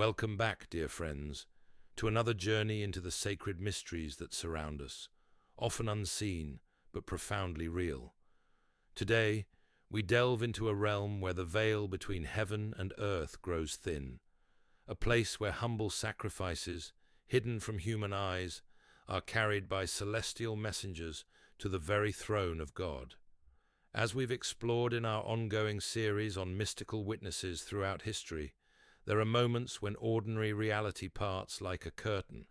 Welcome back, dear friends, to another journey into the sacred mysteries that surround us, often unseen but profoundly real. Today, we delve into a realm where the veil between heaven and earth grows thin, a place where humble sacrifices, hidden from human eyes, are carried by celestial messengers to the very throne of God. As we've explored in our ongoing series on mystical witnesses throughout history, there are moments when ordinary reality parts like a curtain,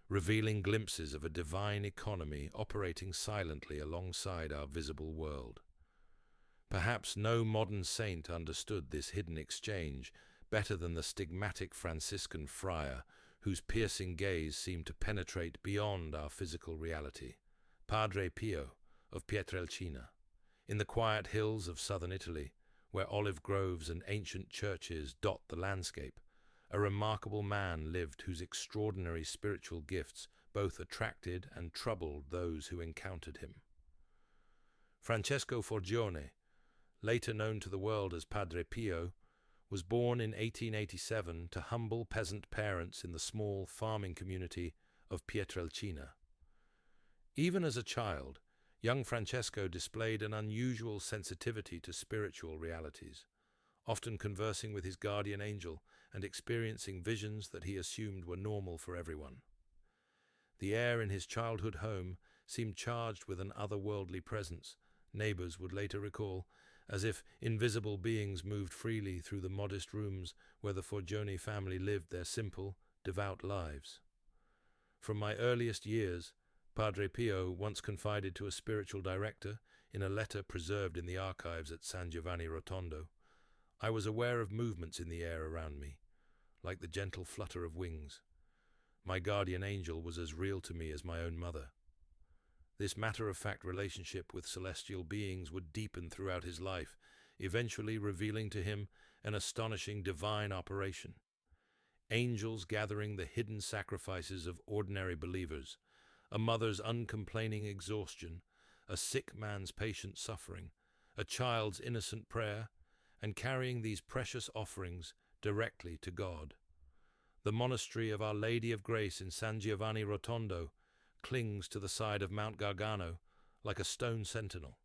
revealing glimpses of a divine economy operating silently alongside our visible world. Perhaps no modern saint understood this hidden exchange better than the stigmatic Franciscan friar, whose piercing gaze seemed to penetrate beyond our physical reality, Padre Pio of Pietrelcina. In the quiet hills of southern Italy, where olive groves and ancient churches dot the landscape, a remarkable man lived whose extraordinary spiritual gifts both attracted and troubled those who encountered him. Francesco Forgione, later known to the world as Padre Pio, was born in 1887 to humble peasant parents in the small farming community of Pietrelcina. Even as a child, young Francesco displayed an unusual sensitivity to spiritual realities, often conversing with his guardian angel and experiencing visions that he assumed were normal for everyone. The air in his childhood home seemed charged with an otherworldly presence, neighbors would later recall, as if invisible beings moved freely through the modest rooms where the Forgione family lived their simple, devout lives. From my earliest years, Padre Pio once confided to a spiritual director, in a letter preserved in the archives at San Giovanni Rotondo, "I was aware of movements in the air around me, like the gentle flutter of wings. My guardian angel was as real to me as my own mother." This matter-of-fact relationship with celestial beings would deepen throughout his life, eventually revealing to him an astonishing divine operation. Angels gathering the hidden sacrifices of ordinary believers, a mother's uncomplaining exhaustion, a sick man's patient suffering, a child's innocent prayer, and carrying these precious offerings directly to God. The monastery of Our Lady of Grace in San Giovanni Rotondo clings to the side of Mount Gargano like a stone sentinel.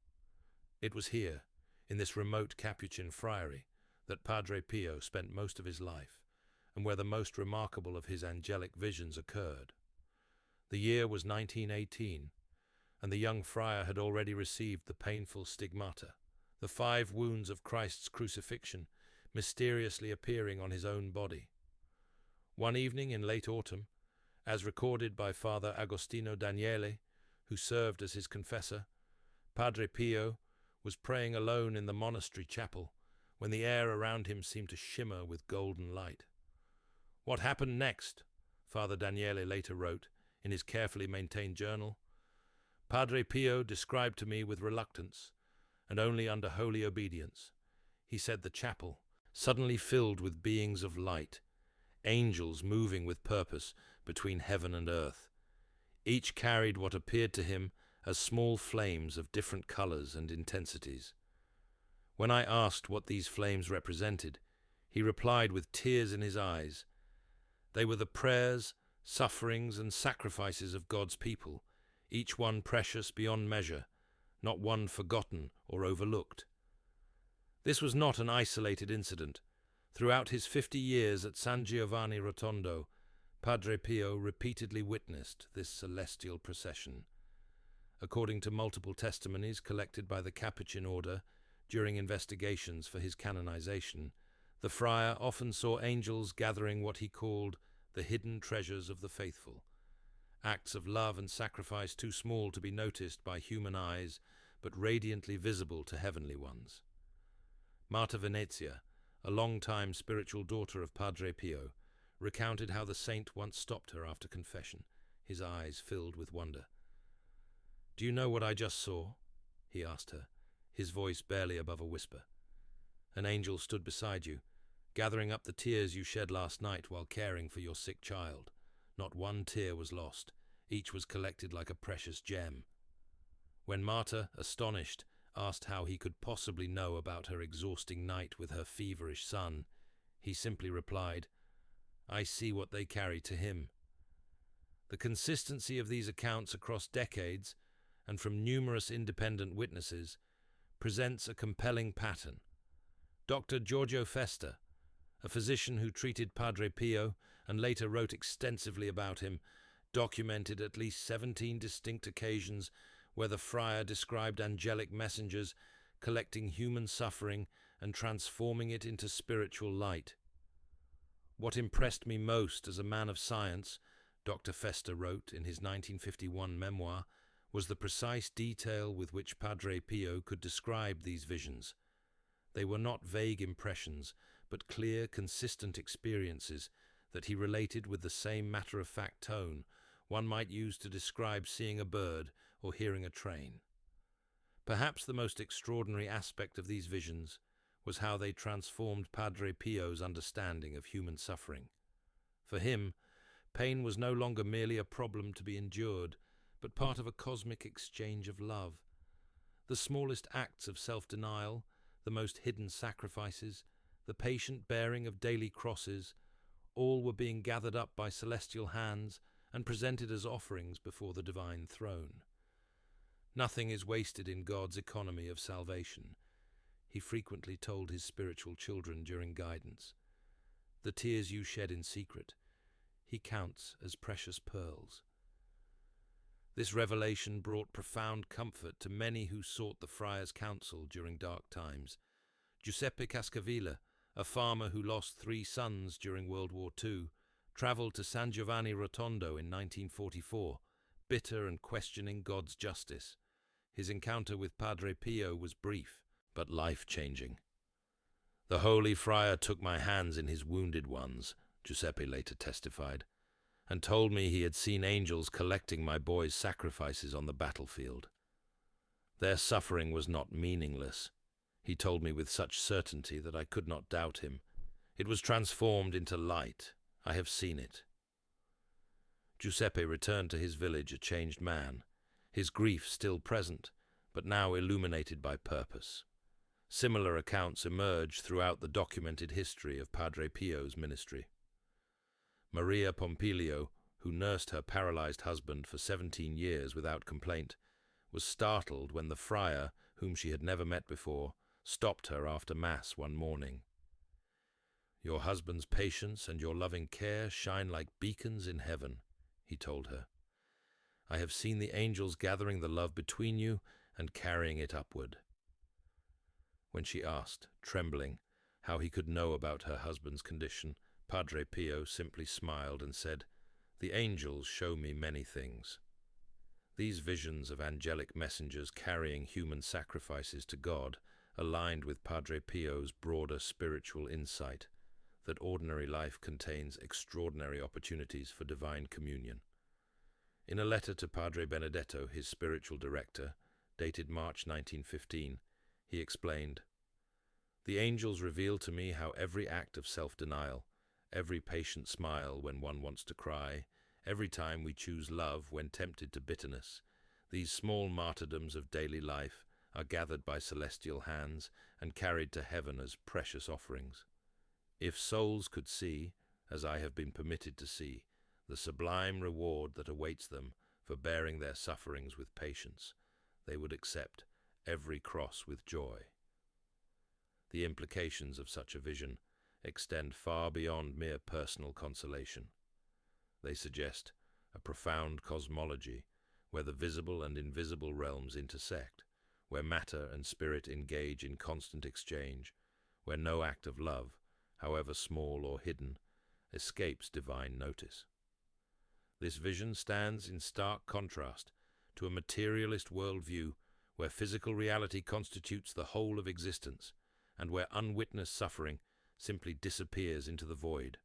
It was here, in this remote Capuchin friary, that Padre Pio spent most of his life, and where the most remarkable of his angelic visions occurred. The year was 1918, and the young friar had already received the painful stigmata, the 5 wounds of Christ's crucifixion mysteriously appearing on his own body. One evening in late autumn, as recorded by Father Agostino Daniele, who served as his confessor, Padre Pio was praying alone in the monastery chapel when the air around him seemed to shimmer with golden light. "What happened next?" Father Daniele later wrote in his carefully maintained journal. "Padre Pio described to me with reluctance, and only under holy obedience. He said the chapel suddenly filled with beings of light, angels moving with purpose between heaven and earth. Each carried what appeared to him as small flames of different colors and intensities. When I asked what these flames represented, he replied with tears in his eyes, they were the prayers, sufferings, and sacrifices of God's people, each one precious beyond measure, not one forgotten or overlooked." This was not an isolated incident. Throughout his 50 years at San Giovanni Rotondo, Padre Pio repeatedly witnessed this celestial procession. According to multiple testimonies collected by the Capuchin order during investigations for his canonization, the friar often saw angels gathering what he called the hidden treasures of the faithful, acts of love and sacrifice too small to be noticed by human eyes, but radiantly visible to heavenly ones. Marta Venezia, a long-time spiritual daughter of Padre Pio, recounted how the saint once stopped her after confession, his eyes filled with wonder. "Do you know what I just saw?" he asked her, his voice barely above a whisper. "An angel stood beside you, gathering up the tears you shed last night while caring for your sick child. Not one tear was lost. Each was collected like a precious gem." When Marta, astonished, asked how he could possibly know about her exhausting night with her feverish son, he simply replied, I see what they carry to him. The consistency of these accounts across decades and from numerous independent witnesses presents a compelling pattern. Dr. Giorgio Festa, a physician who treated Padre Pio and later wrote extensively about him, documented at least 17 distinct occasions where the friar described angelic messengers collecting human suffering and transforming it into spiritual light. What impressed me most as a man of science, Dr. Festa wrote in his 1951 memoir, was the precise detail with which Padre Pio could describe these visions. They were not vague impressions, but clear, consistent experiences that he related with the same matter-of-fact tone one might use to describe seeing a bird or hearing a train. Perhaps the most extraordinary aspect of these visions was how they transformed Padre Pio's understanding of human suffering. For him, pain was no longer merely a problem to be endured, but part of a cosmic exchange of love. The smallest acts of self-denial, the most hidden sacrifices, the patient bearing of daily crosses, all were being gathered up by celestial hands and presented as offerings before the divine throne. Nothing is wasted in God's economy of salvation, he frequently told his spiritual children during guidance. The tears you shed in secret, he counts as precious pearls. This revelation brought profound comfort to many who sought the friar's counsel during dark times. Giuseppe Cascavilla, a farmer who lost 3 sons during World War II, travelled to San Giovanni Rotondo in 1944, bitter and questioning God's justice. His encounter with Padre Pio was brief, but life-changing. "The holy friar took my hands in his wounded ones," Giuseppe later testified, and told me he had seen angels collecting my boys' sacrifices on the battlefield. Their suffering was not meaningless, he told me with such certainty that I could not doubt him. It was transformed into light. I have seen it. Giuseppe returned to his village a changed man, his grief still present, but now illuminated by purpose. Similar accounts emerge throughout the documented history of Padre Pio's ministry. Maria Pompilio, who nursed her paralyzed husband for 17 years without complaint, was startled when the friar, whom she had never met before, stopped her after Mass one morning. "Your husband's patience and your loving care shine like beacons in heaven," he told her. "I have seen the angels gathering the love between you and carrying it upward." When she asked, trembling, how he could know about her husband's condition, Padre Pio simply smiled and said, "The angels show me many things." These visions of angelic messengers carrying human sacrifices to God aligned with Padre Pio's broader spiritual insight that ordinary life contains extraordinary opportunities for divine communion. In a letter to Padre Benedetto, his spiritual director, dated March 1915, he explained, "The angels reveal to me how every act of self-denial, every patient smile when one wants to cry, every time we choose love when tempted to bitterness, these small martyrdoms of daily life are gathered by celestial hands and carried to heaven as precious offerings. If souls could see, as I have been permitted to see, the sublime reward that awaits them for bearing their sufferings with patience, they would accept every cross with joy." The implications of such a vision extend far beyond mere personal consolation. They suggest a profound cosmology where the visible and invisible realms intersect, where matter and spirit engage in constant exchange, where no act of love, however small or hidden, escapes divine notice. This vision stands in stark contrast to a materialist worldview where physical reality constitutes the whole of existence and where unwitnessed suffering simply disappears into the void.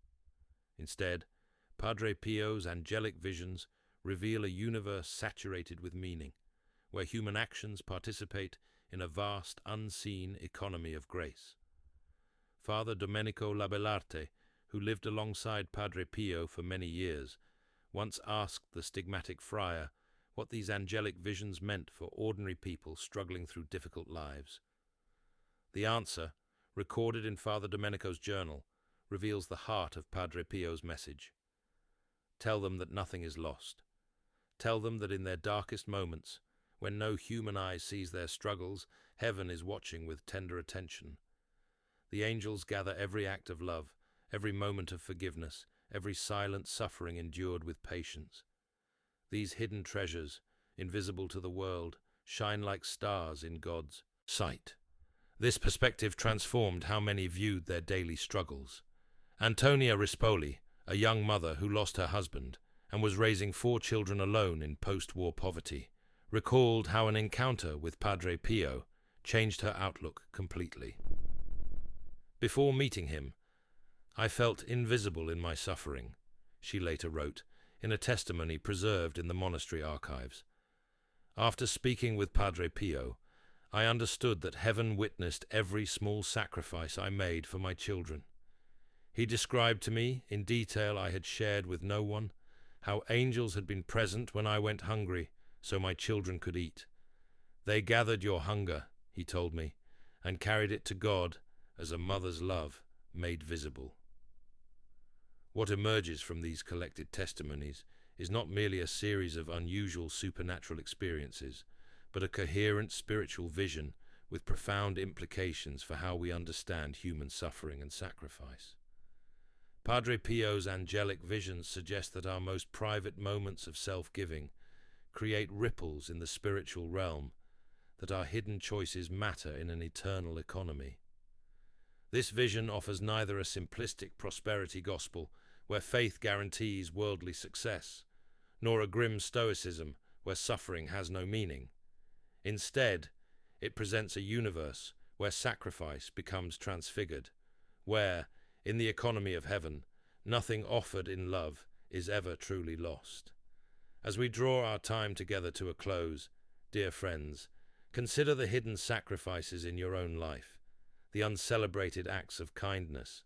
Instead, Padre Pio's angelic visions reveal a universe saturated with meaning, where human actions participate in a vast, unseen economy of grace. Father Domenico Labellarte, who lived alongside Padre Pio for many years, once asked the stigmatic friar what these angelic visions meant for ordinary people struggling through difficult lives. The answer, recorded in Father Domenico's journal, reveals the heart of Padre Pio's message. Tell them that nothing is lost. Tell them that in their darkest moments, when no human eye sees their struggles, heaven is watching with tender attention. The angels gather every act of love, every moment of forgiveness, every silent suffering endured with patience. These hidden treasures, invisible to the world, shine like stars in God's sight. This perspective transformed how many viewed their daily struggles. Antonia Rispoli, a young mother who lost her husband and was raising 4 children alone in post-war poverty, recalled how an encounter with Padre Pio changed her outlook completely. Before meeting him, I felt invisible in my suffering, she later wrote, in a testimony preserved in the monastery archives. After speaking with Padre Pio, I understood that heaven witnessed every small sacrifice I made for my children. He described to me, in detail I had shared with no one, how angels had been present when I went hungry so my children could eat. They gathered your hunger, he told me, and carried it to God as a mother's love made visible. What emerges from these collected testimonies is not merely a series of unusual supernatural experiences, but a coherent spiritual vision with profound implications for how we understand human suffering and sacrifice. Padre Pio's angelic visions suggest that our most private moments of self-giving create ripples in the spiritual realm, that our hidden choices matter in an eternal economy. This vision offers neither a simplistic prosperity gospel where faith guarantees worldly success, nor a grim stoicism where suffering has no meaning. Instead, it presents a universe where sacrifice becomes transfigured, where, in the economy of heaven, nothing offered in love is ever truly lost. As we draw our time together to a close, dear friends, consider the hidden sacrifices in your own life, the uncelebrated acts of kindness,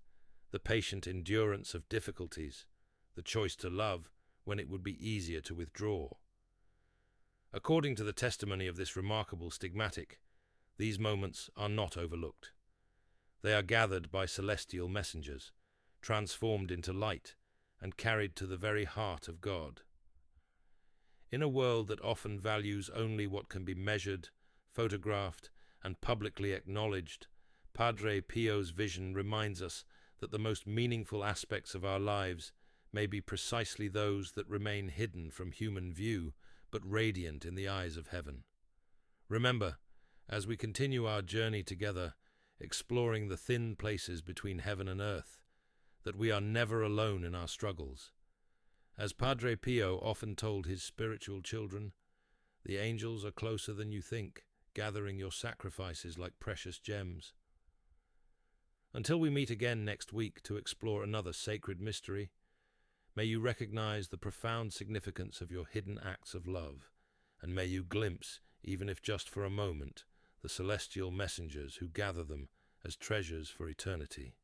the patient endurance of difficulties, the choice to love when it would be easier to withdraw. According to the testimony of this remarkable stigmatic, these moments are not overlooked. They are gathered by celestial messengers, transformed into light, and carried to the very heart of God. In a world that often values only what can be measured, photographed, and publicly acknowledged, Padre Pio's vision reminds us that the most meaningful aspects of our lives may be precisely those that remain hidden from human view, but radiant in the eyes of heaven. Remember, as we continue our journey together, exploring the thin places between heaven and earth, that we are never alone in our struggles. As Padre Pio often told his spiritual children, the angels are closer than you think, gathering your sacrifices like precious gems. Until we meet again next week to explore another sacred mystery, may you recognize the profound significance of your hidden acts of love, and may you glimpse, even if just for a moment, the celestial messengers who gather them as treasures for eternity.